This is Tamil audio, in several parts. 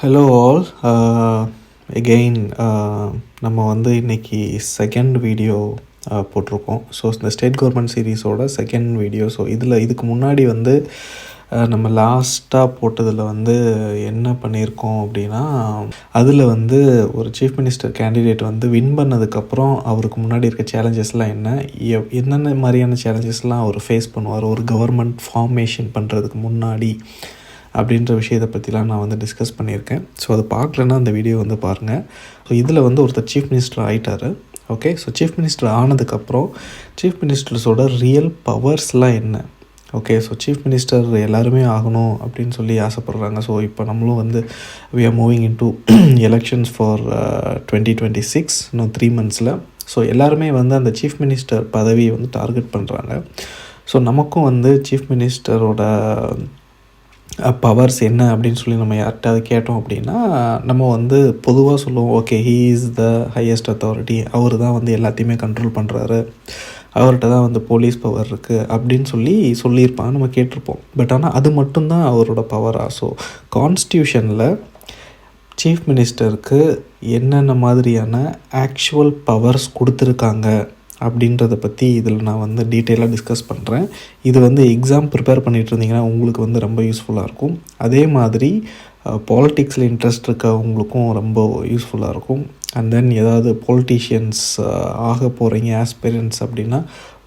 Hello all. எகெயின் நம்ம வந்து இன்றைக்கி செகண்ட் வீடியோ போட்டிருக்கோம். ஸோ இந்த ஸ்டேட் கவர்மெண்ட் சீரீஸோட செகண்ட் வீடியோ. ஸோ இதுக்கு முன்னாடி வந்து நம்ம லாஸ்ட்டாக போட்டதில் வந்து என்ன பண்ணியிருக்கோம் அப்படின்னா, அதில் வந்து ஒரு சீஃப் மினிஸ்டர் கேண்டிடேட் வந்து வின் பண்ணதுக்கப்புறம் அவருக்கு முன்னாடி இருக்க சேலஞ்சஸ்லாம் என்னென்ன மாதிரியான சேலஞ்சஸ்லாம் அவர் ஃபேஸ் பண்ணுவார் ஒரு கவர்மெண்ட் ஃபார்மேஷன் பண்ணுறதுக்கு முன்னாடி அப்படின்ற விஷயத்தை பற்றிலாம் நான் வந்து டிஸ்கஸ் பண்ணியிருக்கேன். ஸோ அதை பார்க்கலன்னா அந்த வீடியோ வந்து பாருங்கள். ஸோ இதில் வந்து ஒருத்தர் சீஃப் மினிஸ்டர் ஆகிட்டார். ஓகே, ஸோ சீஃப் மினிஸ்டர் ஆனதுக்கப்புறம் சீஃப் மினிஸ்டர்ஸோட ரியல் பவர்ஸ்லாம் என்ன? ஓகே, ஸோ சீஃப் மினிஸ்டர் எல்லாருமே ஆகணும் அப்படின்னு சொல்லி ஆசைப்பட்றாங்க. ஸோ இப்போ நம்மளும் வந்து we are moving into elections for 2026 இன்னும் 3 monthஸில். ஸோ எல்லாருமே வந்து அந்த சீஃப் மினிஸ்டர் பதவியை வந்து டார்கெட் பண்ணுறாங்க. ஸோ நமக்கும் வந்து சீஃப் மினிஸ்டரோட பவர்ஸ் என்ன அப்படின்னு சொல்லி நம்ம யார்கிட்ட கேட்டோம் அப்படின்னா, நம்ம வந்து பொதுவாக சொல்லுவோம், okay he is the highest authority, அவர் தான் வந்து எல்லாத்தையுமே கண்ட்ரோல் பண்ணுறாரு, அவர்கிட்ட தான் வந்து போலீஸ் பவர் இருக்குது அப்படின்னு சொல்லியிருப்பாங்க, நம்ம கேட்டிருப்போம். பட் ஆனால் அது மட்டும்தான் அவரோட பவரா? ஸோ கான்ஸ்டியூஷனில் சீஃப் மினிஸ்டருக்கு என்னென்ன மாதிரியான ஆக்சுவல் பவர்ஸ் கொடுத்துருக்காங்க அப்படின்றத பற்றி இதில் நான் வந்து டீட்டெயிலாக டிஸ்கஸ் பண்ணுறேன். இது வந்து எக்ஸாம் ப்ரிப்பேர் பண்ணிகிட்டு இருந்தீங்கன்னா உங்களுக்கு வந்து ரொம்ப யூஸ்ஃபுல்லாக இருக்கும். அதே மாதிரி பாலிட்டிக்ஸில் இன்ட்ரெஸ்ட் இருக்கவங்களுக்கும் ரொம்ப யூஸ்ஃபுல்லாக இருக்கும். அண்ட் தென் ஏதாவது பொலிட்டீஷியன்ஸ் ஆக போகிறீங்க ஆஸ்பிரன்ஸ் அப்படின்னா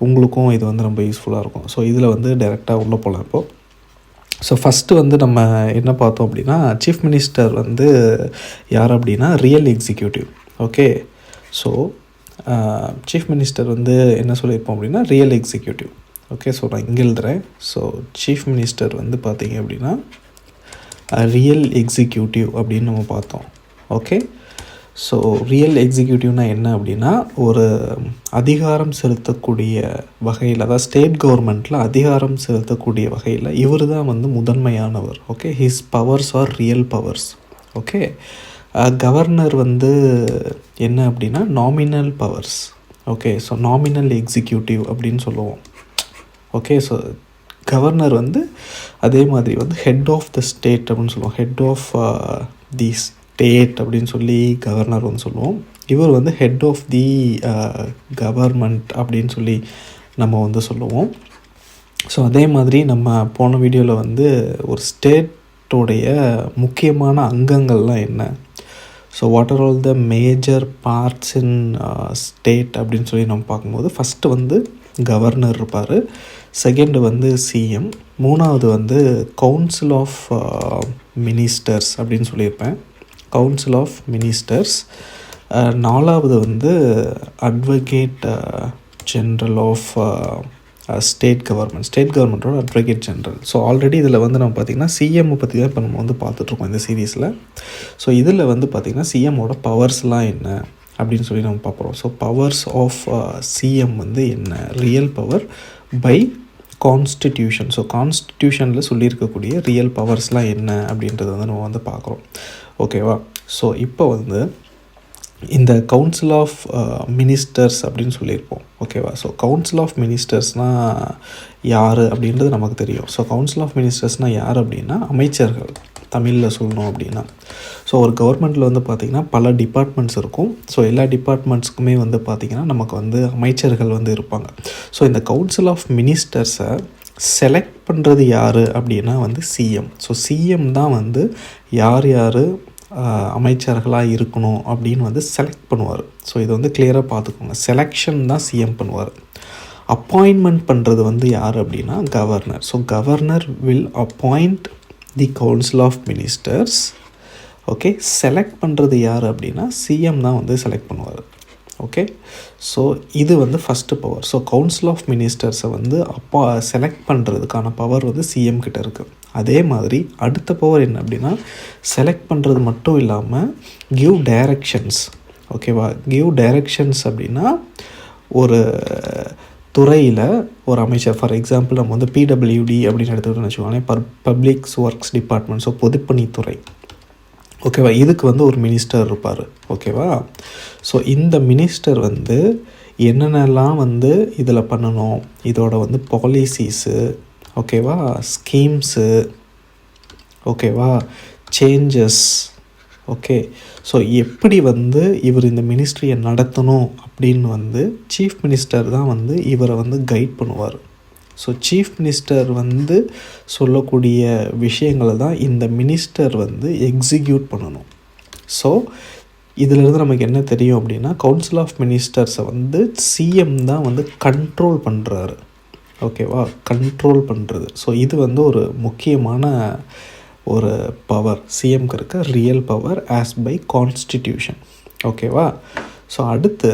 உங்களுக்கும் இது வந்து ரொம்ப யூஸ்ஃபுல்லாக இருக்கும். ஸோ இதில் வந்து டைரெக்டாக உள்ளே போகலாம் இப்போது. ஸோ ஃபஸ்ட்டு வந்து நம்ம என்ன பார்த்தோம் அப்படின்னா, சீஃப் மினிஸ்டர் வந்து யார் அப்படின்னா real executive. Okay, so chief minister வந்து என்ன சொல்லியிருப்போம் அப்படின்னா ரியல் எக்ஸிக்யூட்டிவ். ஓகே, ஸோ நான் இங்கே எழுதுகிறேன். ஸோ சீஃப் மினிஸ்டர் வந்து பார்த்திங்க அப்படின்னா ரியல் எக்ஸிக்யூட்டிவ் அப்படின்னு நம்ம பார்த்தோம். ஓகே, ஸோ ரியல் எக்ஸிக்யூட்டிவ்னால் என்ன அப்படின்னா, ஒரு அதிகாரம் செலுத்தக்கூடிய வகையில், அதாவது ஸ்டேட் கவர்மெண்ட்டில் அதிகாரம் செலுத்தக்கூடிய வகையில் இவர் தான் வந்து முதன்மையானவர். Okay, his powers are real powers. Okay, governor வந்து என்ன அப்படின்னா nominal powers. Okay, so nominal executive அப்படின்னு சொல்லுவோம். ஓகே, ஸோ கவர்னர் வந்து அதே மாதிரி வந்து ஹெட் ஆஃப் த ஸ்டேட் அப்படின்னு சொல்லுவோம். ஹெட் ஆஃப் தி ஸ்டேட் அப்படின்னு சொல்லி கவர்னர் வந்து சொல்லுவோம். இவர் வந்து ஹெட் ஆஃப் தி கவர்மெண்ட் அப்படின்னு சொல்லி நம்ம வந்து சொல்லுவோம். ஸோ அதே மாதிரி நம்ம போன வீடியோவில் வந்து ஒரு ஸ்டேட்டோடைய முக்கியமான அங்கங்கள்லாம் என்ன, so what are all the major parts in state அப்படின்னு சொல்லி நம்ம பார்க்கும்போது, ஃபஸ்ட்டு வந்து கவர்னர் இருப்பார், செகண்டு வந்து சிஎம், மூணாவது வந்து கவுன்சில் ஆஃப் மினிஸ்டர்ஸ் அப்படின்னு சொல்லியிருப்பேன், கவுன்சில் ஆஃப் மினிஸ்டர்ஸ், நாலாவது வந்து அட்வொகேட் ஜென்ரல் ஆஃப் ஸ்டேட் கவர்மெண்ட்டோட அட்வொகேட் ஜென்ரல். ஸோ ஆல்ரெடி இதில் வந்து நம்ம பார்த்திங்கன்னா சிஎம்மை பற்றி தான் இப்போ நம்ம வந்து பார்த்துட்ருக்கோம் இந்த சீரீஸில். ஸோ இதில் வந்து பார்த்திங்கன்னா சிஎம்மோட பவர்ஸ்லாம் என்ன அப்படின்னு சொல்லி நம்ம பார்க்குறோம். ஸோ பவர்ஸ் ஆஃப் சிஎம் வந்து என்ன, real power by constitution. So கான்ஸ்டிடியூஷனில் சொல்லியிருக்கக்கூடிய ரியல் பவர்ஸ்லாம் என்ன அப்படின்றத வந்து நம்ம வந்து பார்க்குறோம். ஓகேவா? ஸோ இப்போ வந்து இந்த கவுன்சில் ஆஃப் மினிஸ்டர்ஸ் அப்படின்னு சொல்லியிருப்போம். ஓகேவா? ஸோ கவுன்சில் ஆஃப் மினிஸ்டர்ஸ்னால் யார் அப்படின்றது நமக்கு தெரியும். ஸோ கவுன்சில் ஆஃப் மினிஸ்டர்ஸ்னால் யார் அப்படின்னா அமைச்சர்கள், தமிழில் சொல்லணும் அப்படின்னா. ஸோ ஒரு கவர்மெண்ட்டில் வந்து பார்த்திங்கன்னா பல டிபார்ட்மெண்ட்ஸ் இருக்கும். ஸோ எல்லா டிபார்ட்மெண்ட்ஸ்க்குமே வந்து பார்த்திங்கன்னா நமக்கு வந்து அமைச்சர்கள் வந்து இருப்பாங்க. ஸோ இந்த கவுன்சில் ஆஃப் மினிஸ்டர்ஸை செலக்ட் பண்ணுறது யார் அப்படின்னா வந்து சிஎம். ஸோ சிஎம் தான் வந்து யார் யார் அமைச்சர்களாக இருக்கணும் அப்படின்னு வந்து செலக்ட் பண்ணுவார். ஸோ இதை வந்து கிளியராக பார்த்துக்கோங்க, செலெக்ஷன் தான் சிஎம் பண்ணுவார். அப்பாயின்மெண்ட் பண்ணுறது வந்து யார் அப்படின்னா governor. So governor will appoint the council of ministers. Okay, select பண்ணுறது யார் அப்படின்னா சிஎம் தான் வந்து செலக்ட் பண்ணுவார். ஓகே, ஸோ இது வந்து first power. So council of மினிஸ்டர்ஸை வந்து செலக்ட் பண்ணுறதுக்கான பவர் வந்து சிஎம் கிட்ட இருக்குது. அதே மாதிரி அடுத்த பவர் என்ன அப்படின்னா செலக்ட் பண்ணுறது மட்டும் இல்லாமல் கிவ் டைரக்ஷன்ஸ். ஓகேவா? கிவ் டைரக்ஷன்ஸ் அப்படின்னா ஒரு துறையில் ஒரு அமைச்சர், ஃபார் எக்ஸாம்பிள் நம்ம வந்து பிடபிள்யூடி அப்படின்னு எடுத்துக்கிட்டோம்னு வச்சுக்கோங்களேன், பப்ளிக் ஒர்க்ஸ் டிபார்ட்மெண்ட், ஸோ பொதுப்பணித்துறை. ஓகேவா? இதுக்கு வந்து ஒரு மினிஸ்டர் இருப்பார். ஓகேவா? ஸோ இந்த மினிஸ்டர் வந்து என்னென்னலாம் வந்து இதில் பண்ணணும், இதோட வந்து பாலிசிஸு, ஓகேவா, ஸ்கீம்ஸு, ஓகேவா, சேஞ்சஸ், ஓகே, ஸோ எப்படி வந்து இவர் இந்த மினிஸ்ட்ரியை நடத்தணும் அப்படின்னு வந்து சீஃப் மினிஸ்டர் தான் வந்து இவரை வந்து கைட் பண்ணுவார். ஸோ சீஃப் மினிஸ்டர் வந்து சொல்லக்கூடிய விஷயங்களை தான் இந்த மினிஸ்டர் வந்து எக்ஸிக்யூட் பண்ணணும். ஸோ இதிலிருந்து நமக்கு என்ன தெரியும் அப்படின்னா, கவுன்சில் ஆஃப் மினிஸ்டர்ஸை வந்து சிஎம் தான் வந்து கண்ட்ரோல் பண்ணுறாரு. ஓகேவா, கண்ட்ரோல் பண்ணுறது. ஸோ இது வந்து ஒரு முக்கியமான ஒரு பவர், சிஎம்க்கு இருக்க real power as by constitution. ஓகேவா. ஸோ அடுத்து,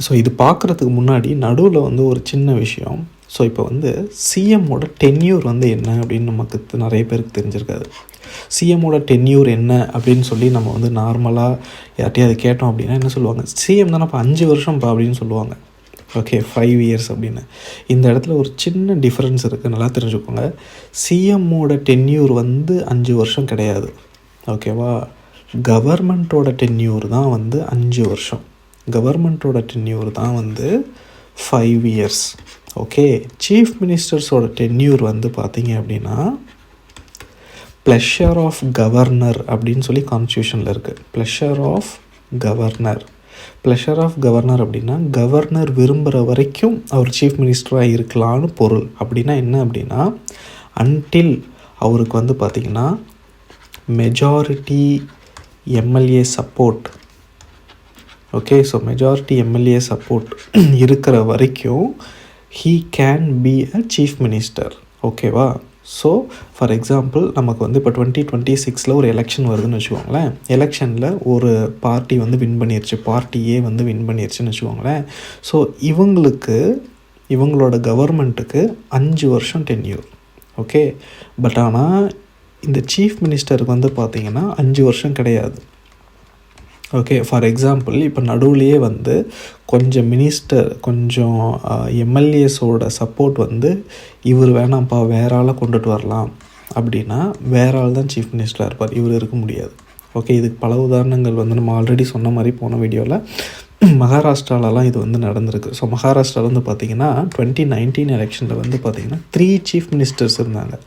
ஸோ இது பார்க்குறதுக்கு முன்னாடி நடுவில் வந்து ஒரு சின்ன விஷயம். ஸோ இப்போ வந்து சிஎம்மோட டென்யூர் வந்து என்ன அப்படின்னு நமக்கு நிறைய பேருக்கு தெரிஞ்சிருக்காது. சிஎம்மோட டென்யூர் என்ன அப்படின்னு சொல்லி நம்ம வந்து நார்மலாக யார்ட்டையாவது கேட்டோம் அப்படின்னா என்ன சொல்லுவாங்க, சிஎம் தானே இப்போ 5 வருஷம்ப்பா அப்படின்னு சொல்லுவாங்க. ஓகே, 5 இயர்ஸ் அப்படின்னு. இந்த இடத்துல ஒரு சின்ன டிஃப்ரென்ஸ் இருக்குது, நல்லா தெரிஞ்சுக்கோங்க. சிஎம்மோட டென்யூர் வந்து 5 வருஷம் கிடையாது. ஓகேவா, கவர்மெண்ட்டோட டென்யூர் தான் வந்து 5 வருஷம். கவர்மெண்ட்டோட டென்யூர் தான் வந்து 5 இயர்ஸ். ஓகே, சீஃப் மினிஸ்டர்ஸோட டென்யூர் வந்து பார்த்தீங்க அப்படின்னா ப்ளஷர் ஆஃப் கவர்னர் அப்படின்னு சொல்லி கான்ஸ்டியூஷனில் இருக்குது. Pleasure of governor. Pleasure of governor அப்படின்னா கவர்னர் விரும்புகிற வரைக்கும் அவர் சீஃப் மினிஸ்டராக இருக்கலான்னு பொருள். அப்படின்னா என்ன அப்படின்னா, அன்டில் அவருக்கு வந்து பார்த்திங்கன்னா majority MLA support. Okay, so majority MLA support இருக்கிற வரைக்கும் he can be a chief minister. ஓகேவா. ஸோ ஃபார் எக்ஸாம்பிள் நமக்கு வந்து இப்போ 2026 ஒரு எலெக்ஷன் வருதுன்னு வச்சுக்கோங்களேன். எலெக்ஷனில் ஒரு பார்ட்டி வந்து வின் பண்ணிருச்சு, பார்ட்டியே வந்து வின் பண்ணிருச்சுன்னு வச்சுக்கோங்களேன். ஸோ இவங்களோட கவர்மெண்ட்டுக்கு 5 வருஷம் டென்யூர். ஓகே, பட் ஆனால் இந்த சீஃப் மினிஸ்டருக்கு வந்து பார்த்திங்கன்னா 5 வருஷம் கிடையாது. ஓகே, ஃபார் எக்ஸாம்பிள் இப்போ நடுவுலையே வந்து கொஞ்சம் எம்எல்ஏஸோட சப்போர்ட் வந்து இவர் வேணாம்ப்பா வேற ஆளை கொண்டுட்டு வரலாம் அப்படின்னா வேற ஆள் தான் சீஃப் மினிஸ்டராக இருப்பார், இவர் இருக்க முடியாது. ஓகே, இதுக்கு பல உதாரணங்கள் வந்து நம்ம ஆல்ரெடி சொன்ன மாதிரி போன வீடியோவில் மகாராஷ்டிராலலாம் இது வந்து நடந்திருக்கு. ஸோ மகாராஷ்டிராவில் வந்து பார்த்திங்கன்னா 2019 எலெக்ஷனில் வந்து பார்த்திங்கன்னா 3 சீஃப் மினிஸ்டர்ஸ் இருந்தாங்க.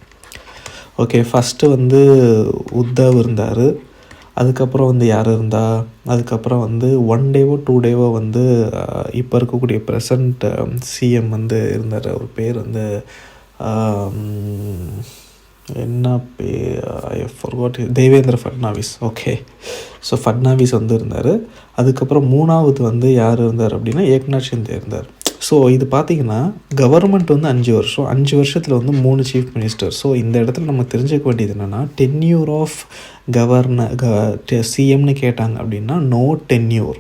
ஓகே, ஃபஸ்ட்டு வந்து உத்தவ் இருந்தார், அதுக்கப்புறம் வந்து யார் இருந்தா, அதுக்கப்புறம் வந்து 1 டேவோ 2 டேவோ வந்து இப்போ இருக்கக்கூடிய ப்ரெசண்ட் சிஎம் வந்து இருந்தார். அவர் பேர் வந்து என்ன பேர், I forgot, Devendra Fadnavis. Okay, so Fadnavis வந்து இருந்தார். அதுக்கப்புறம் 3ஆவது வந்து யார் இருந்தார் அப்படின்னா ஏக்நாத் ஷிந்தே இருந்தார். ஸோ இது பார்த்திங்கன்னா கவர்மெண்ட் வந்து 5 வருஷம், 5 வருஷத்தில் வந்து 3 சீஃப் மினிஸ்டர். ஸோ இந்த இடத்துல நம்ம தெரிஞ்சுக்க வேண்டியது என்னென்னா, டென்யூர் ஆஃப் சிஎம்னு கேட்டாங்க அப்படின்னா நோ டென்யூர்.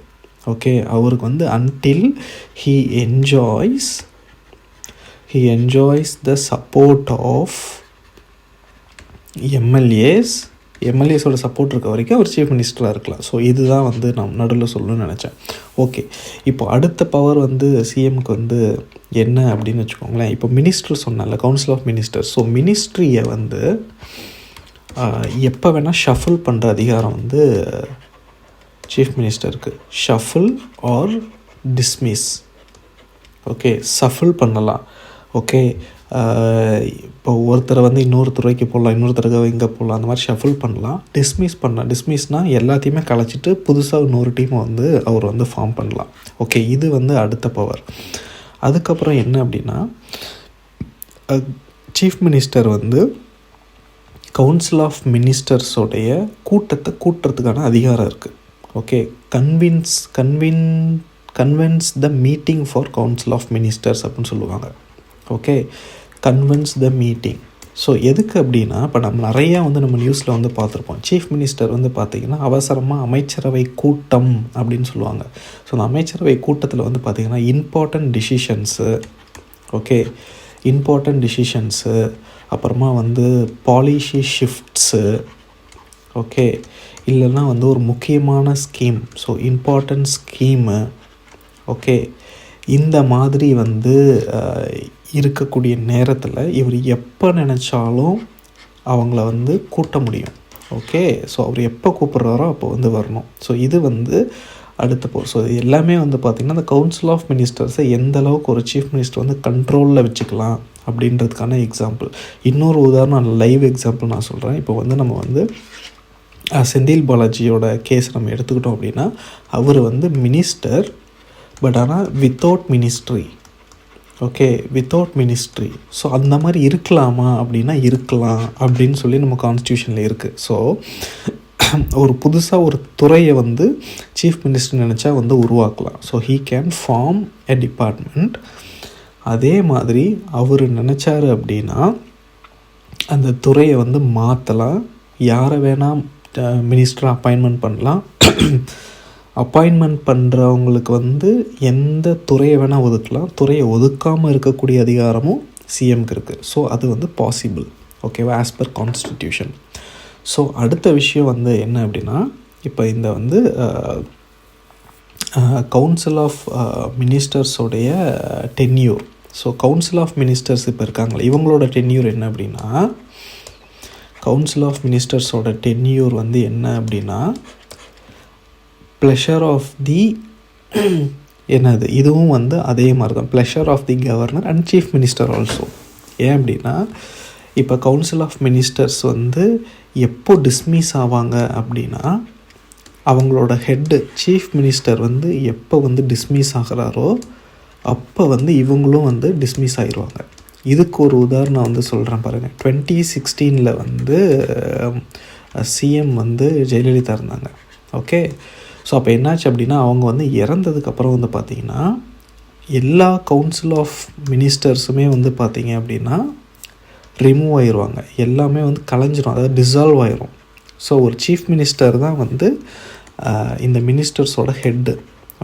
ஓகே, அவருக்கு வந்து until he enjoys the support of எம்எல்ஏஸோட சப்போர்ட் இருக்க வரைக்கும் அவர் சீஃப் மினிஸ்டராக இருக்கலாம். ஸோ இதுதான் வந்து நான் நடுவில் சொல்லணும்னு நினச்சேன். ஓகே, இப்போ அடுத்த பவர் வந்து சிஎம்க்கு வந்து என்ன அப்படின்னு வச்சுக்கோங்களேன். இப்போ மினிஸ்டர் சொன்னால, கவுன்சில் ஆஃப் மினிஸ்டர். ஸோ மினிஸ்ட்ரியை வந்து எப்போ வேணால் ஷஃபிள் பண்ணுற அதிகாரம் வந்து சீஃப் மினிஸ்டருக்கு. Shuffle or dismiss. Okay, shuffle பண்ணலாம். ஓகே, இப்போ ஒருத்தரை வந்து இன்னொரு துறைக்கு போடலாம், இன்னொருத்தருக்கு இங்கே போடலாம், அந்த மாதிரி ஷஃபிள் பண்ணலாம். டிஸ்மிஸ்னால் எல்லாத்தையுமே கலைச்சிட்டு புதுசாக இன்னொரு டீமை வந்து அவர் வந்து ஃபார்ம் பண்ணலாம். ஓகே, இது வந்து அடுத்த பவர். அதுக்கப்புறம் என்ன அப்படின்னா, சீஃப் மினிஸ்டர் வந்து கவுன்சில் ஆஃப் மினிஸ்டர்ஸோடைய கூட்டத்தை கூட்டுறதுக்கான அதிகாரம் இருக்குது. Okay, convince the meeting for council of ministers அப்படின்னு சொல்லுவாங்க. Okay, convince the meeting. So எதுக்கு அப்படின்னா, இப்போ நம்ம நிறையா வந்து நம்ம நியூஸில் வந்து பார்த்துருப்போம். சீஃப் மினிஸ்டர் வந்து பார்த்திங்கன்னா அவசரமாக அமைச்சரவை கூட்டம் அப்படின்னு சொல்லுவாங்க. ஸோ அந்த அமைச்சரவை கூட்டத்தில் வந்து பார்த்திங்கன்னா இம்பார்ட்டண்ட் டிசிஷன்ஸு, அப்புறமா வந்து பாலிசி ஷிஃப்ட்ஸு, ஓகே, இல்லைன்னா வந்து ஒரு முக்கியமான scheme, so important scheme, okay, இந்த மாதிரி வந்து இருக்கக்கூடிய நேரத்தில் இவர் எப்போ நினச்சாலும் அவங்கள வந்து கூட்ட முடியும். ஓகே, ஸோ அவர் எப்போ கூப்பிட்றாரோ அப்போ வந்து வரணும். ஸோ இது வந்து அடுத்த போர். ஸோ இது எல்லாமே வந்து பார்த்திங்கன்னா அந்த கவுன்சில் ஆஃப் மினிஸ்டர்ஸை எந்த அளவுக்கு ஒரு சீஃப் மினிஸ்டர் வந்து கண்ட்ரோலில் வச்சுக்கலாம் அப்படின்றதுக்கான எக்ஸாம்பிள். இன்னொரு உதாரணம் லைவ் எக்ஸாம்பிள் நான் சொல்கிறேன். இப்போ வந்து நம்ம வந்து செந்தில் பாலாஜியோட கேஸ் நம்ம எடுத்துக்கிட்டோம் அப்படின்னா அவர் வந்து மினிஸ்டர், பட் ஆனால் without ministry. Okay, without ministry. So அந்த மாதிரி இருக்கலாமா அப்படின்னா இருக்கலாம் அப்படின்னு சொல்லி நம்ம கான்ஸ்டியூஷனில் இருக்குது. ஸோ ஒரு புதுசாக ஒரு துறையை வந்து சீஃப் மினிஸ்டர் நினச்சா வந்து உருவாக்கலாம். So he can form a department. அதே மாதிரி அவர் நினச்சார் அப்படின்னா அந்த துறையை வந்து மாற்றலாம், யாரை வேணால் மினிஸ்டரை அப்பாயின்மெண்ட் பண்ணலாம். அப்பாயின்மெண்ட் பண்ணுறவங்களுக்கு வந்து எந்த துறையை வேணால் ஒதுக்கலாம், துறையை ஒதுக்காமல் இருக்கக்கூடிய அதிகாரமும் சிஎம்க்கு இருக்குது. ஸோ அது வந்து பாசிபிள். ஓகேவா, ஆஸ் பர் கான்ஸ்டிடியூஷன். ஸோ அடுத்த விஷயம் வந்து என்ன அப்படின்னா, இப்போ இந்த வந்து கவுன்சில் ஆஃப் மினிஸ்டர்ஸோடைய tenure. So council of ministers இப்போ இருக்காங்களே, இவங்களோட டென்யூர் என்ன அப்படின்னா, கவுன்சில் ஆஃப் மினிஸ்டர்ஸோட டென்யூர் வந்து என்ன அப்படின்னா ப்ளஷர் ஆஃப் தி என்னது, இதுவும் வந்து அதே மாதிரி தான், pleasure of the governor and chief minister also. ஏன் அப்படின்னா இப்போ கவுன்சில் ஆஃப் மினிஸ்டர்ஸ் வந்து எப்போ டிஸ்மிஸ் ஆவாங்க அப்படின்னா அவங்களோட ஹெட்டு சீஃப் மினிஸ்டர் வந்து எப்போ வந்து டிஸ்மிஸ் ஆகிறாரோ அப்போ வந்து இவங்களும் வந்து டிஸ்மிஸ் ஆகிடுவாங்க. இதுக்கு ஒரு உதாரணம் வந்து சொல்கிறேன் பாருங்கள். 2016 வந்து சிஎம் வந்து ஜெயலலிதா இருந்தாங்க. ஓகே, ஸோ அப்போ என்னாச்சு அப்படின்னா அவங்க வந்து இறந்ததுக்கப்புறம் வந்து பார்த்திங்கன்னா எல்லா கவுன்சில் ஆஃப் மினிஸ்டர்ஸுமே வந்து பார்த்திங்க அப்படின்னா ரிமூவ் ஆயிடுவாங்க, எல்லாமே வந்து கலைஞ்சிரும், அதாவது டிசால்வ் ஆயிரும். ஸோ ஒரு சீஃப் மினிஸ்டர் தான் வந்து இந்த மினிஸ்டர்ஸோட head.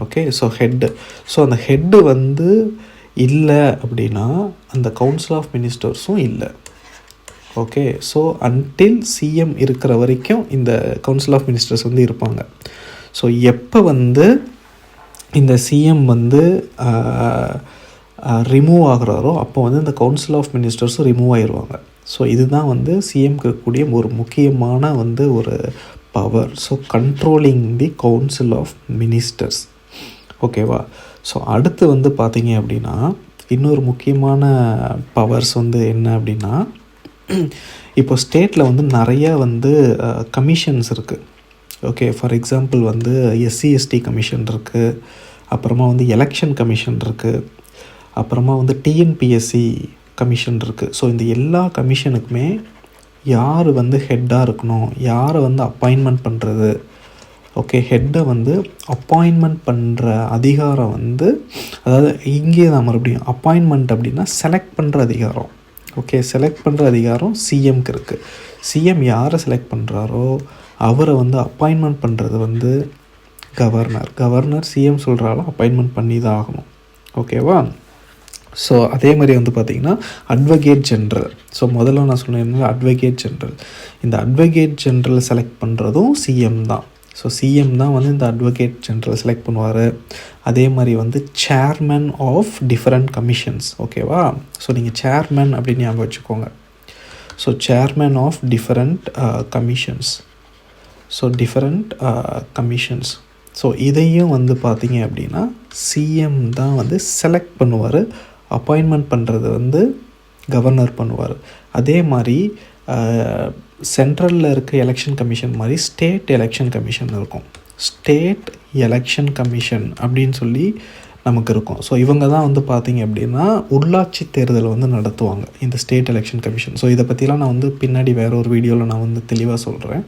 Okay, so head. So அந்த ஹெட்டு வந்து இல்லை அப்படின்னா அந்த கவுன்சில் ஆஃப் மினிஸ்டர்ஸும் இல்லை. ஓகே, ஸோ அன்டில் சிஎம் இருக்கிற வரைக்கும் இந்த கவுன்சில் ஆஃப் மினிஸ்டர்ஸ் வந்து இருப்பாங்க. ஸோ எப்போ வந்து இந்த சிஎம் வந்து ரிமூவ் ஆகிறாரோ அப்போ வந்து இந்த கவுன்சில் ஆஃப் மினிஸ்டர்ஸும் ரிமூவ் ஆகிடுவாங்க. ஸோ இதுதான் வந்து சிஎம்க்கு இருக்கக்கூடிய ஒரு முக்கியமான வந்து ஒரு power. So controlling the council of ministers. ஓகேவா. ஸோ அடுத்து வந்து பார்த்திங்க அப்படின்னா இன்னொரு முக்கியமான பவர்ஸ் வந்து என்ன அப்படின்னா, இப்போ ஸ்டேட்டில் வந்து நிறையா வந்து கமிஷன்ஸ் இருக்குது. ஓகே, ஃபார் எக்ஸாம்பிள் வந்து SC/ST கமிஷன் இருக்குது, அப்புறமா வந்து எலெக்ஷன் கமிஷன் இருக்குது, அப்புறமா வந்து TNPSC கமிஷன் இருக்குது. ஸோ இந்த எல்லா கமிஷனுக்குமே யார் வந்து ஹெட்டாக இருக்கணும், யாரை வந்து அப்பாயின்மெண்ட் பண்ணுறது. ஓகே, ஹெட்டை வந்து அப்பாயின்மெண்ட் பண்ணுற அதிகாரம் வந்து, அதாவது இங்கே தான் மறுபடியும் அப்பாயின்மெண்ட் அப்படின்னா செலக்ட் பண்ணுற அதிகாரம். ஓகே, செலக்ட் பண்ணுற அதிகாரம் சிஎம்க்கு இருக்குது. சிஎம் யாரை செலக்ட் பண்ணுறாரோ அவரை வந்து அப்பாயின்மெண்ட் பண்ணுறது வந்து கவர்னர் சிஎம் சொல்கிறாலும் அப்பாயின்மெண்ட் பண்ணி தான் ஆகணும். ஓகேவா. ஸோ அதே மாதிரி வந்து பார்த்திங்கன்னா அட்வொகேட் ஜென்ரல். ஸோ முதல்ல நான் சொன்னேன் அட்வொகேட் ஜென்ரல். இந்த அட்வொகேட் ஜென்ரல் செலக்ட் பண்ணுறதும் சிஎம் தான். ஸோ சிஎம் தான் வந்து இந்த அட்வொகேட் ஜென்ரல் செலக்ட் பண்ணுவார். அதே மாதிரி வந்து சேர்மன் ஆஃப் டிஃப்ரெண்ட் கமிஷன்ஸ். ஓகேவா. ஸோ நீங்கள் சேர்மன் அப்படின்னு ஞாபகம் வச்சுக்கோங்க. So chairman of different commissions. So different commissions. So இதையும் வந்து பார்த்திங்க அப்படின்னா சிஎம் தான் வந்து செலக்ட் பண்ணுவார், அப்பாயின்மெண்ட் பண்ணுறது வந்து கவர்னர் பண்ணுவார். அதே மாதிரி சென்ட்ரலில் இருக்க எலெக்ஷன் கமிஷன் மாதிரி ஸ்டேட் எலெக்ஷன் கமிஷன் இருக்கும். ஸ்டேட் எலெக்ஷன் கமிஷன் அப்படின்னு சொல்லி நமக்கு இருக்கும். ஸோ இவங்க தான் வந்து பார்த்திங்க அப்படின்னா உள்ளாட்சி தேர்தல் வந்து நடத்துவாங்க, இந்த ஸ்டேட் எலெக்ஷன் கமிஷன். ஸோ இதை பற்றிலாம் நான் வந்து பின்னாடி வேறு ஒரு வீடியோவில் நான் வந்து தெளிவாக சொல்கிறேன்.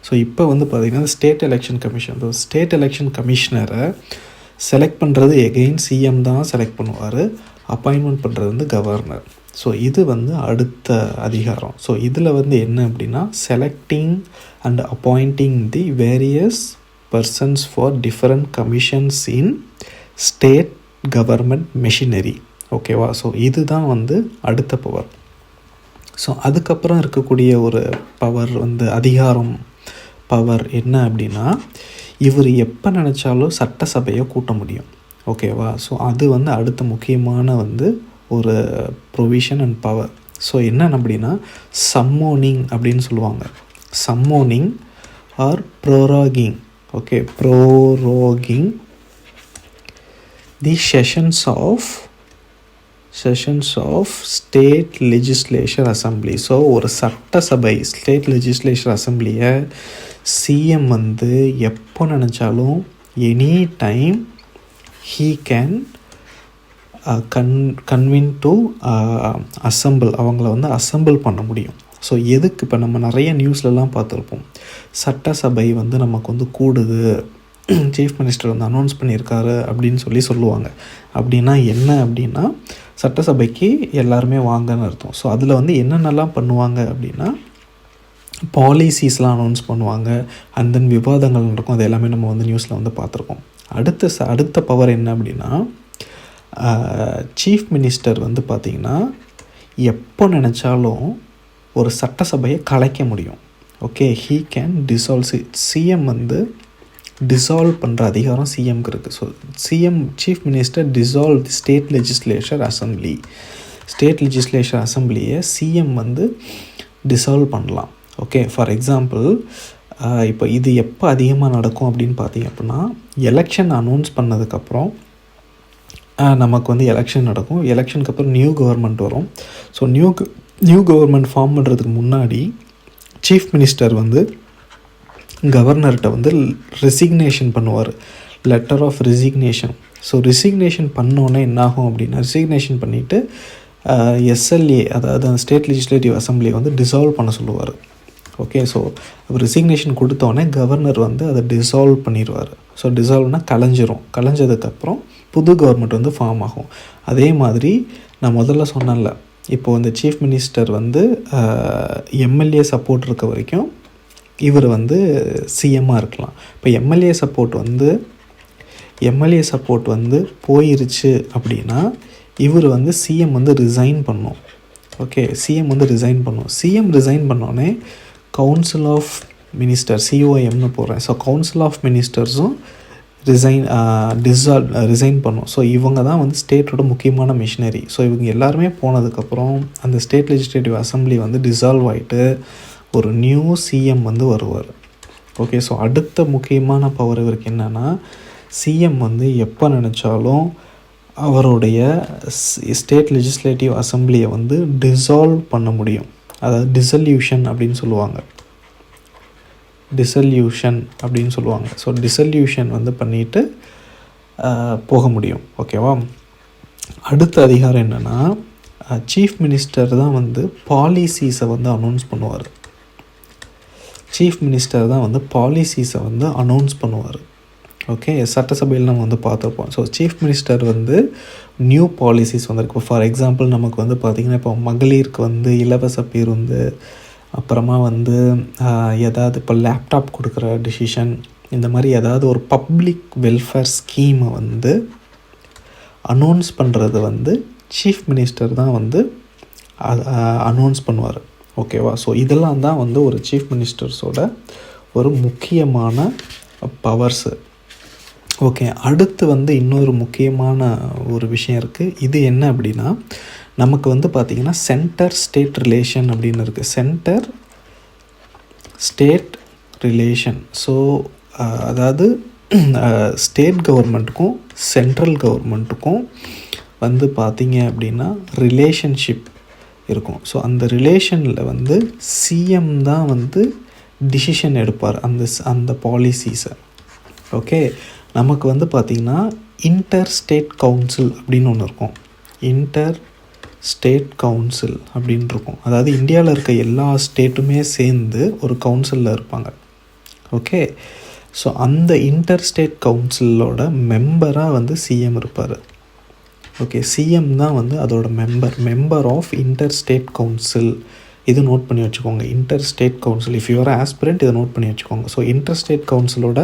ஸோ இப்போ வந்து பார்த்திங்கன்னா state election commission, state election கமிஷனரை செலக்ட் பண்ணுறது எகெயின் சிஎம் தான் செலக்ட் பண்ணுவார், அப்பாயின்மெண்ட் பண்ணுறது வந்து கவர்னர். ஸோ இது வந்து அடுத்த அதிகாரம். ஸோ இதில் வந்து என்ன அப்படின்னா selecting and appointing the various persons for different commissions in state government machinery. ஓகேவா. ஸோ இதுதான் வந்து அடுத்த பவர். ஸோ அதுக்கப்புறம் இருக்கக்கூடிய ஒரு பவர் வந்து அதிகாரம் பவர் என்ன அப்படின்னா, இவர் எப்போ நினச்சாலும் சட்டசபையை கூட்ட முடியும். ஓகேவா. ஸோ அது வந்து அடுத்த முக்கியமான வந்து ஒரு ப்ரொவிஷன் அண்ட் பவர். ஸோ என்ன அப்படின்னா சம்மோனிங் அப்படின்னு சொல்லுவாங்க. Summoning or proroguing. Okay, proroguing the sessions of sessions of state legislature assembly. So ஒரு சட்டசபை ஸ்டேட் லெஜிஸ்லேச்சர் அசம்பிளியை சிஎம் வந்து எப்போ நினச்சாலும் any time he can convene to assemble, அவங்கள வந்து அசம்பிள் பண்ண முடியும். ஸோ எதுக்கு இப்போ நம்ம நிறைய நியூஸ்லலாம் பார்த்துருப்போம், சட்டசபை வந்து நமக்கு வந்து கூடுது, சீஃப் மினிஸ்டர் வந்து அனௌன்ஸ் பண்ணியிருக்காரு அப்படின்னு சொல்லுவாங்க. அப்படின்னா என்ன அப்படின்னா சட்டசபைக்கு எல்லாருமே வாங்கன்னு அர்த்தம். ஸோ அதில் வந்து என்னென்னலாம் பண்ணுவாங்க அப்படின்னா பாலிசிஸ்லாம் அனௌன்ஸ் பண்ணுவாங்க, அண்ட் தென் விவாதங்கள் நடக்கும். அது எல்லாமே நம்ம வந்து நியூஸில் வந்து பார்த்துருக்கோம். அடுத்த பவர் என்ன அப்படின்னா சீஃப் மினிஸ்டர் வந்து பார்த்திங்கன்னா எப்போ நினச்சாலும் ஒரு சட்டசபையை கலைக்க முடியும். Okay, he can dissolve. CM வந்து டிசால்வ் பண்ணுற அதிகாரம் சிஎம்க்கு இருக்குது. So CM chief minister dissolve the state legislature assembly. State legislature அசம்பிளியை சிஎம் வந்து டிசால்வ் பண்ணலாம். ஓகே, ஃபார் எக்ஸாம்பிள் இப்போ இது எப்போ அதிகமாக நடக்கும் அப்படின்னு பார்த்தீங்க அப்படின்னா எலெக்ஷன் அனௌன்ஸ் பண்ணதுக்கப்புறம் நமக்கு வந்து எலெக்ஷன் நடக்கும். எலெக்ஷனுக்கு அப்புறம் நியூ கவர்மெண்ட் வரும். ஸோ நியூ கவர்மெண்ட் ஃபார்ம் பண்ணுறதுக்கு முன்னாடி சீஃப் மினிஸ்டர் வந்து கவர்னர்கிட்ட வந்து ரெசிக்னேஷன் பண்ணுவார், letter of resignation. So resignation பண்ணோன்னே என்னாகும் அப்படின்னா ரெசிக்னேஷன் பண்ணிவிட்டு எஸ்எல்ஏ, அதாவது அந்த ஸ்டேட் லெஜிஸ்லேட்டிவ் அசம்பிளியை வந்து டிசால்வ் பண்ண சொல்லுவார். ஓகே, ஸோ ரெசிக்னேஷன் கொடுத்தோடனே கவர்னர் வந்து அதை டிசால்வ் பண்ணிடுவார். ஸோ டிசால்வ்னால் கலைஞ்சதுக்கப்புறம் புது கவர்மெண்ட் வந்து ஃபார்ம் ஆகும். அதே மாதிரி நான் முதல்ல சொன்னேன்ல, இப்போ வந்து சீஃப் மினிஸ்டர் வந்து எம்எல்ஏ சப்போர்ட் இருக்க வரைக்கும் இவர் வந்து சிஎம்மாக இருக்கலாம். இப்போ எம்எல்ஏ சப்போர்ட் வந்து போயிருச்சு அப்படின்னா இவர் வந்து சிஎம் வந்து ரிசைன் பண்ணும். ஓகே, சிஎம் வந்து ரிசைன் பண்ணும். சிஎம் ரிசைன் பண்ணோடனே கவுன்சில் ஆஃப் மினிஸ்டர், சிஓஎம்னு போடுறேன். ஸோ கவுன்சில் ஆஃப் மினிஸ்டர்ஸும் ரிசைன் பண்ணும். ஸோ இவங்க தான் வந்து ஸ்டேட்டோட முக்கியமான மிஷினரி. ஸோ இவங்க எல்லாருமே போனதுக்கப்புறம் அந்த ஸ்டேட் லெஜிஸ்லேட்டிவ் அசம்பிளி வந்து டிசால்வ் ஆகிட்டு ஒரு நியூ சிஎம் வந்து வருவார். ஓகே, ஸோ அடுத்த முக்கியமான பவர் இவருக்கு என்னென்னா சிஎம் வந்து எப்போ நினச்சாலும் அவருடைய ஸ்டேட் லெஜிஸ்லேட்டிவ் அசம்பிளியை வந்து டிசால்வ் பண்ண முடியும். அதாவது டிசல்யூஷன் அப்படின்னு சொல்லுவாங்க. ஸோ டிசல்யூஷன் வந்து பண்ணிவிட்டு போக முடியும். ஓகேவா, அடுத்த அதிகாரம் என்னென்னா சீஃப் மினிஸ்டர் தான் வந்து பாலிசிஸை வந்து அனௌன்ஸ் பண்ணுவார். ஓகே, சட்டசபையில் நம்ம வந்து பார்த்துருப்போம். ஸோ சீஃப் மினிஸ்டர் வந்து நியூ பாலிசிஸ் வந்திருக்கு. ஃபார் எக்ஸாம்பிள் நமக்கு வந்து பார்த்திங்கன்னா இப்போ மகளிருக்கு வந்து இலவச பேருந்து, அப்புறமா வந்து ஏதாவது இப்போ லேப்டாப் கொடுக்குற டிசிஷன், இந்த மாதிரி ஏதாவது ஒரு பப்ளிக் வெல்ஃபேர் ஸ்கீமை வந்து அனௌன்ஸ் பண்ணுறது வந்து சீஃப் மினிஸ்டர் தான் வந்து அனௌன்ஸ் பண்ணுவார். ஓகேவா, ஸோ இதெல்லாம் தான் வந்து ஒரு சீஃப் மினிஸ்டர்ஸோட ஒரு முக்கியமான பவர்ஸு. ஓகே, அடுத்து வந்து இன்னொரு முக்கியமான ஒரு விஷயம் இருக்குது. இது என்ன அப்படின்னா நமக்கு வந்து பார்த்திங்கன்னா சென்டர் ஸ்டேட் ரிலேஷன் அப்படின்னு இருக்குது. Centre state relation. ஸோ அதாவது ஸ்டேட் கவர்மெண்ட்டுக்கும் சென்ட்ரல் கவர்மெண்ட்டுக்கும் வந்து பார்த்திங்க அப்படின்னா ரிலேஷன்ஷிப் இருக்கும். ஸோ அந்த ரிலேஷனில் வந்து சிஎம் தான் வந்து டிசிஷன் எடுப்பார் அந்த பாலிசிஸை. ஓகே, நமக்கு வந்து பார்த்திங்கன்னா இன்டர் ஸ்டேட் கவுன்சில் அப்படின்னு ஒன்று இருக்கும். இன்டர் ஸ்டேட் கவுன்சில் அப்படின்னு இருக்கும். அதாவது இந்தியாவில் இருக்க எல்லா ஸ்டேட்டுமே சேர்ந்து ஒரு கவுன்சிலில் இருப்பாங்க. ஓகே, ஸோ அந்த இன்டர் ஸ்டேட் கவுன்சிலோட மெம்பராக வந்து சிஎம் இருப்பார். ஓகே, சிஎம் தான் வந்து அதோட member of inter state council. இது நோட் பண்ணி வச்சுக்கோங்க, inter state council. If you are aspirant இதை நோட் பண்ணி வச்சுக்கோங்க. ஸோ இன்டர் ஸ்டேட் கவுன்சிலோட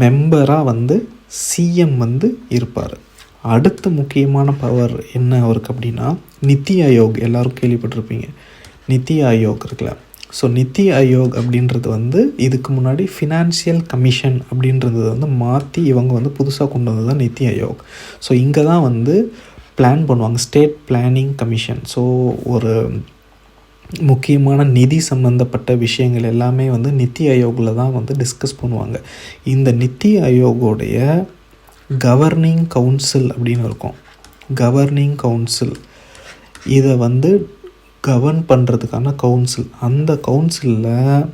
மெம்பராக வந்து சிஎம் வந்து இருப்பார். அடுத்த முக்கியமான பவர் என்ன அவருக்கு அப்படின்னா நித்தி ஆயோக். எல்லோரும் கேள்விப்பட்டிருப்பீங்க, நித்தி ஆயோக் இருக்குல்ல. ஸோ நித்தி ஆயோக் அப்படின்றது வந்து இதுக்கு முன்னாடி ஃபினான்ஷியல் கமிஷன் அப்படின்றது வந்து மாற்றி இவங்க வந்து புதுசாக கொண்டு வந்தது தான் நித்தி ஆயோக். ஸோ இங்கே தான் வந்து பிளான் பண்ணுவாங்க, ஸ்டேட் பிளானிங் கமிஷன். ஸோ ஒரு முக்கியமான நிதி சம்பந்தப்பட்ட விஷயங்கள் எல்லாமே வந்து நித்தி ஆயோக்கில் தான் வந்து டிஸ்கஸ் பண்ணுவாங்க. இந்த நித்தி ஆயோகோடைய கவர்னிங் கவுன்சில் அப்படின்னு இருக்கும். Governing council. இதை வந்து கவர்ன் பண்ணுறதுக்கான கவுன்சில். அந்த கவுன்சிலில்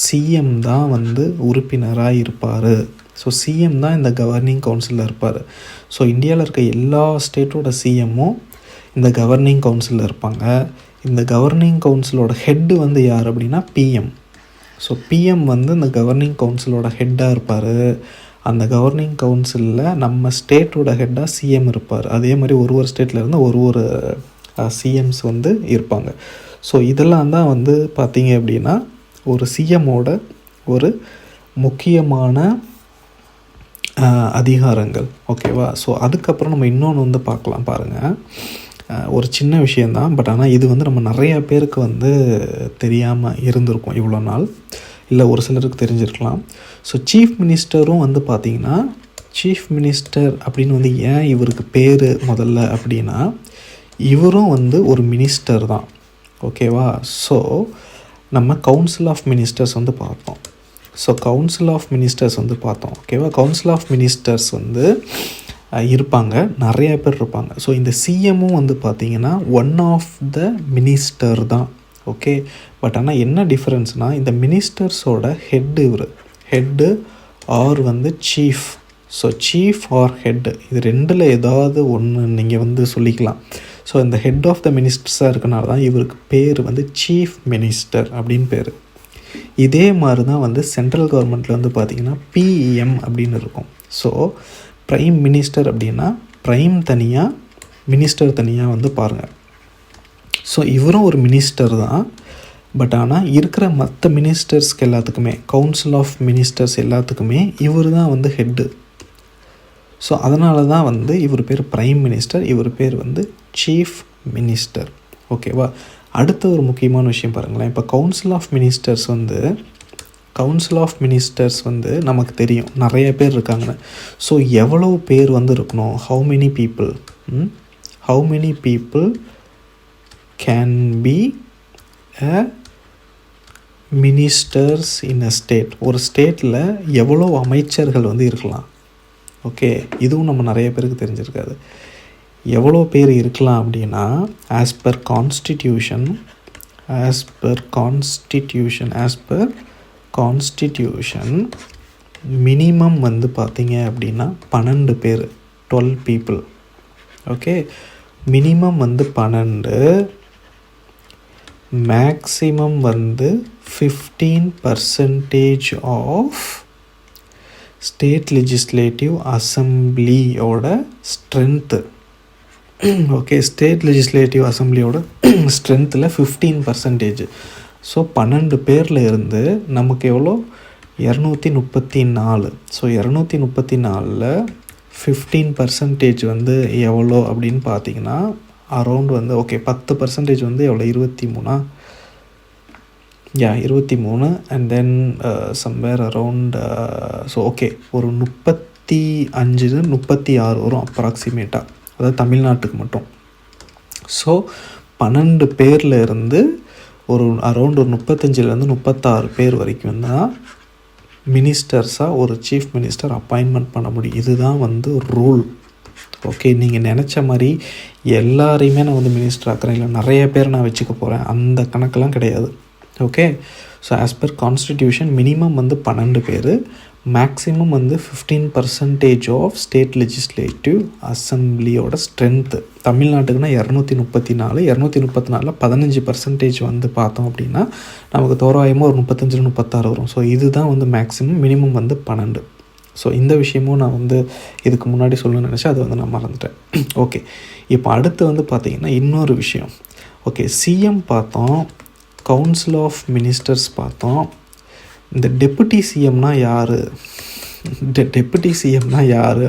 சிஎம் தான் வந்து உறுப்பினராக இருப்பார். ஸோ சிஎம் தான் இந்த கவர்னிங் கவுன்சிலில் இருப்பார். ஸோ இந்தியாவில் இருக்க எல்லா ஸ்டேட்டோட சிஎம்மும் இந்த கவர்னிங் கவுன்சிலில் இருப்பாங்க. இந்த கவர்னிங் கவுன்சிலோட ஹெட்டு வந்து யார் அப்படின்னா பிஎம். ஸோ பிஎம் வந்து இந்த கவர்னிங் கவுன்சிலோட ஹெட்டாக இருப்பார். அந்த கவர்னிங் கவுன்சிலில் நம்ம ஸ்டேட்டோட ஹெட்டாக சிஎம் இருப்பார். அதே மாதிரி ஒரு ஸ்டேட்லேருந்து ஒரு சிஎம்ஸ் வந்து இருப்பாங்க. ஸோ இதெல்லாம் தான் வந்து பார்த்திங்க அப்படின்னா ஒரு சிஎம்மோட ஒரு முக்கியமான அதிகாரங்கள். ஓகேவா? ஸோ அதுக்கப்புறம் நம்ம இன்னொன்று வந்து பார்க்கலாம். பாருங்கள், ஒரு சின்ன விஷயந்தான், பட் ஆனால் இது வந்து நம்ம நிறையா பேருக்கு வந்து தெரியாமல் இருந்திருக்கும் இவ்வளோ நாள், இல்லை ஒரு சிலருக்கு தெரிஞ்சிருக்கலாம். ஸோ சீஃப் மினிஸ்டரும் வந்து பார்த்திங்கன்னா, சீஃப் மினிஸ்டர் அப்படின்னு வந்து ஏன் இவருக்கு பேர் முதல்ல அப்படின்னா, இவரும் வந்து ஒரு மினிஸ்டர் தான். ஓகேவா? ஸோ நம்ம கவுன்சில் ஆஃப் மினிஸ்டர்ஸ் வந்து பார்த்தோம். ஸோ கவுன்சில் ஆஃப் மினிஸ்டர்ஸ் வந்து பார்த்தோம். ஓகேவா? கவுன்சில் ஆஃப் மினிஸ்டர்ஸ் வந்து இருப்பாங்க, நிறைய பேர் இருப்பாங்க. ஸோ இந்த சிஎம்மும் வந்து பார்த்திங்கன்னா ஒன் ஆஃப் த மினிஸ்டர் தான். ஓகே, பட் ஆனால் என்ன டிஃப்ரென்ஸ்னால், இந்த மினிஸ்டர்ஸோட ஹெட்டு ஆர் வந்து chief. So chief or head, இது ரெண்டில் ஏதாவது ஒன்று நீங்கள் வந்து சொல்லிக்கலாம். ஸோ இந்த ஹெட் ஆஃப் த மினிஸ்டர்ஸாக இருக்கனால தான் இவருக்கு பேர் வந்து சீஃப் மினிஸ்டர் அப்படின்னு பேர். இதே மாதிரி தான் வந்து சென்ட்ரல் கவர்மெண்ட்டில் வந்து பார்த்திங்கன்னா பிஎம் அப்படின்னு இருக்கும். ஸோ ப்ரைம் மினிஸ்டர் அப்படின்னா ப்ரைம் தனியாக, மினிஸ்டர் தனியாக வந்து பாருங்கள். ஸோ இவரும் ஒரு மினிஸ்டர் தான், பட் ஆனால் இருக்கிற மற்ற மினிஸ்டர்ஸ்க்கு எல்லாத்துக்குமே, கவுன்சில் ஆஃப் மினிஸ்டர்ஸ் எல்லாத்துக்குமே இவர் தான் வந்து ஹெட்டு. ஸோ அதனால தான் வந்து இவர் பேர் ப்ரைம் மினிஸ்டர், இவர் பேர் வந்து சீஃப் மினிஸ்டர். ஓகேவா? அடுத்த ஒரு முக்கியமான விஷயம் பாருங்களேன். இப்போ கவுன்சில் ஆஃப் மினிஸ்டர்ஸ் வந்து நமக்கு தெரியும் நிறைய பேர் இருக்காங்கன்னு. ஸோ எவ்வளோ பேர் வந்து இருக்கணும், how many people can be a ministers in a state. ஒரு ஸ்டேட்டில் எவ்வளோ அமைச்சர்கள் வந்து இருக்கலாம். ஓகே, இதுவும் நம்ம நிறைய பேருக்கு தெரிஞ்சிருக்காது. எவ்வளோ பேர் இருக்கலாம் அப்படின்னா, ஆஸ் பர் கான்ஸ்டிடியூஷன் மினிமம் வந்து பார்த்திங்க அப்படின்னா 12 பேர், 12 people. ஓகே, மினிமம் வந்து 12, மேக்ஸிமம் வந்து 15% ஆஃப் ஸ்டேட் லெஜிஸ்லேட்டிவ் அசம்பிளியோட ஸ்ட்ரென்த்து. ஓகே, ஸ்டேட் லெஜிஸ்லேட்டிவ் அசம்பிளியோட ஸ்ட்ரென்த்தில் 15%. ஸோ 12 பேரில் இருந்து நமக்கு எவ்வளோ, 234. ஸோ 234ல் 15% வந்து எவ்வளோ அப்படின்னு பார்த்தீங்கன்னா அரௌண்ட் வந்து ஓகே 10% வந்து எவ்வளோ, 23 and then somewhere around. So okay, ஒரு 35-36 வரும் அப்ராக்சிமேட்டாக, அதாவது தமிழ்நாட்டுக்கு மட்டும். ஸோ 12 பேரில் இருந்து ஒரு அரௌண்ட் ஒரு 35-36 பேர் வரைக்கும் தான் மினிஸ்டர்ஸாக ஒரு சீஃப் மினிஸ்டர் அப்பாயின்மெண்ட் பண்ண முடியும். இதுதான் வந்து ரூல். ஓகே, நீங்கள் நினச்ச மாதிரி எல்லாரையுமே நான் வந்து மினிஸ்டர் ஆக்குறேன், இல்லை நிறைய பேர் நான் வச்சுக்க போகிறேன், அந்த கணக்கெல்லாம் கிடையாது. Okay, so as per constitution minimum வந்து 12 பேர், மேக்ஸிமம் வந்து 15% ஆஃப் ஸ்டேட் லெஜிஸ்லேட்டிவ் அசம்பிளியோட ஸ்ட்ரென்த்து. தமிழ்நாட்டுக்குன்னா 234 15% வந்து பார்த்தோம் அப்படின்னா நமக்கு தோராயமாக ஒரு 35-36 வரும். ஸோ இதுதான் வந்து மேக்ஸிமம், மினிமம் வந்து 12. ஸோ இந்த விஷயமும் நான் வந்து இதுக்கு முன்னாடி சொல்லணும்னு நினச்சேன், அது வந்து நான் மறந்துட்டேன். ஓகே, இப்போ அடுத்து வந்து பார்த்திங்கன்னா இன்னொரு விஷயம். ஓகே, சிஎம் பார்த்தோம், கவுன்சில் ஆஃப் மினிஸ்டர்ஸ் பார்த்தோம். இந்த டெப்புட்டி சிஎம்னா யார்,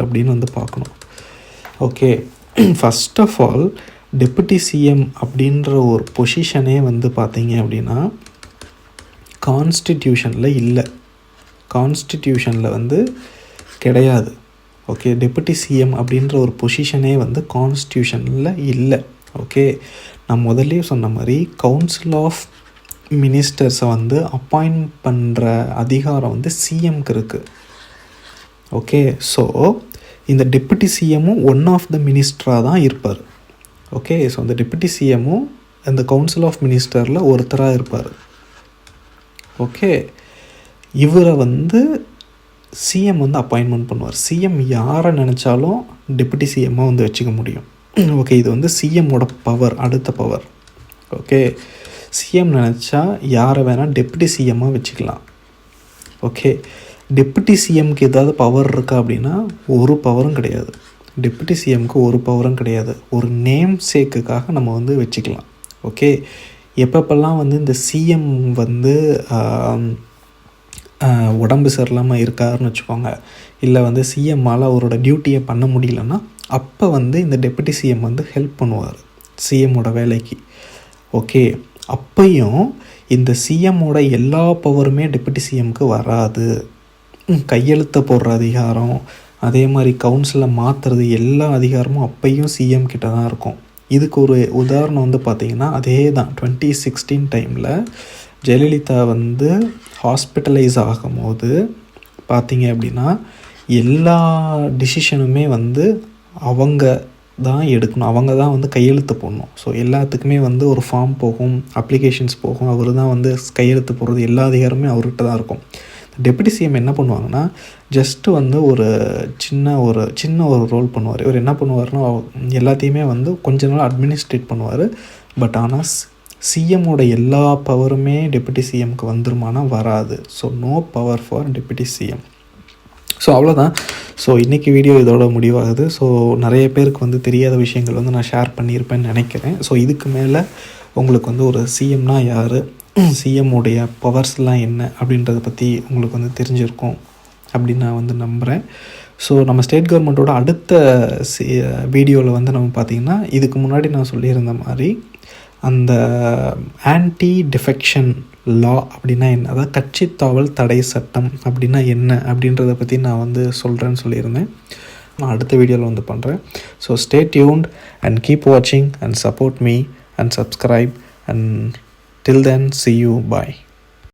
அப்படின்னு வந்து பார்க்கணும். Okay, first of all deputy CM அப்படின்ற ஒரு பொசிஷனே வந்து பார்த்தீங்க அப்படின்னா கான்ஸ்டிடியூஷனில் வந்து கிடையாது. ஓகே, டெப்புட்டி சிஎம் அப்படின்ற ஒரு பொசிஷனே வந்து கான்ஸ்டியூஷனில் இல்லை. ஓகே, நான் முதல்ல சொன்ன மாதிரி கவுன்சில் ஆஃப் மினிஸ்டர்ஸை வந்து அப்பாயிண்ட் பண்ணுற அதிகாரம் வந்து சிஎம்க்கு இருக்குது. ஓகே, ஸோ இந்த டெப்யூட்டி சிஎம்மும் ஒன் ஆஃப் த மினிஸ்டராக தான் இருப்பார். ஓகே, ஸோ அந்த டெப்யூட்டி சிஎம்மும் அந்த கவுன்சில் ஆஃப் மினிஸ்டரில் ஒருத்தராக இருப்பார். ஓகே, இவரை வந்து சிஎம் வந்து அப்பாயின்மெண்ட் பண்ணுவார். சிஎம் யாரை நினச்சாலும் டெப்யூட்டி சிஎம்மாக வந்து வச்சுக்க முடியும். ஓகே, இது வந்து சிஎம்மோட பவர், அடுத்த பவர். ஓகே, சிஎம் நினச்சா யாரை வேணால் டெப்யூட்டி சிஎம்மாக வச்சுக்கலாம். ஓகே, டெப்யூட்டி சிஎம்க்கு ஏதாவது பவர் இருக்கா அப்படின்னா ஒரு பவரும் கிடையாது. டெப்யூட்டி சிஎம்க்கு ஒரு பவரும் கிடையாது. ஒரு நேம் சேக்குக்காக நம்ம வந்து வச்சுக்கலாம். ஓகே, எப்பப்பெல்லாம் வந்து இந்த சிஎம் வந்து உடம்பு சரியில்லாமல் இருக்காருன்னு வச்சுக்கோங்க, இல்லை வந்து சிஎம்மால் அவரோட டியூட்டியை பண்ண முடியலன்னா அப்போ வந்து இந்த டெப்யூட்டி சிஎம் வந்து ஹெல்ப் பண்ணுவார் சிஎம்மோட வேலைக்கு. ஓகே, அப்பையும் இந்த சிஎம்மோட எல்லா பவருமே டெப்யூட்டி சிஎம்க்கு வராது. கையெழுத்தை போடுற அதிகாரம், அதே மாதிரி கவுன்சிலை மாற்றுறது, எல்லா அதிகாரமும் அப்பையும் சிஎம் கிட்ட தான் இருக்கும். இதுக்கு ஒரு உதாரணம் வந்து பார்த்திங்கன்னா அதே தான் 2016 டைமில் ஜெயலலிதா வந்து ஹாஸ்பிட்டலைஸ் ஆகும்போது பார்த்திங்க அப்படின்னா எல்லா டிசிஷனுமே வந்து அவங்க தான் எடுக்கணும், அவங்க தான் வந்து கையெழுத்து போடணும். ஸோ எல்லாத்துக்குமே வந்து ஒரு ஃபார்ம் போகும், அப்ளிகேஷன்ஸ் போகும், அவர் தான் வந்து கையெழுத்து போடுறது, எல்லா அதிகாரமே அவர்கிட்ட தான் இருக்கும். டெப்யூட்டி சிஎம் என்ன பண்ணுவாங்கன்னா ஜஸ்ட்டு வந்து ஒரு சின்ன ஒரு ரோல் பண்ணுவார். இவர் என்ன பண்ணுவார்னா எல்லாத்தையுமே வந்து கொஞ்ச நாள் அட்மினிஸ்ட்ரேட் பண்ணுவார். பட் ஆனால் சிஎம்மோட எல்லா பவருமே டெப்யூட்டி சிஎம்க்கு வந்துருமானா வராது. So no power for deputy CM. So அவ்வளோதான். ஸோ இன்றைக்கி வீடியோ இதோட முடிவாகுது. ஸோ நிறைய பேருக்கு வந்து தெரியாத விஷயங்கள் வந்து நான் ஷேர் பண்ணியிருப்பேன்னு நினைக்கிறேன். ஸோ இதுக்கு மேலே உங்களுக்கு வந்து ஒரு சிஎம்னா யார், சிஎம்முடைய பவர்ஸ்லாம் என்ன அப்படின்றத பற்றி உங்களுக்கு வந்து தெரிஞ்சிருக்கும் அப்படின்னு நான் வந்து நம்புகிறேன். ஸோ நம்ம ஸ்டேட் கவர்மெண்ட்டோட அடுத்த வீடியோவில் வந்து நம்ம பார்த்திங்கன்னா இதுக்கு முன்னாடி நான் சொல்லியிருந்த மாதிரி அந்த ஆன்டி டிஃபெக்ஷன் லா அப்படின்னா என்ன, அதாவது கட்சித்தாவல் தடை சட்டம் அப்படின்னா என்ன அப்படின்றத பற்றி நான் வந்து சொல்கிறேன்னு சொல்லியிருந்தேன். நான் அடுத்த வீடியோவில் வந்து பண்ணுறேன். So stay tuned and keep வாட்சிங் and support me and subscribe and till then see you, bye.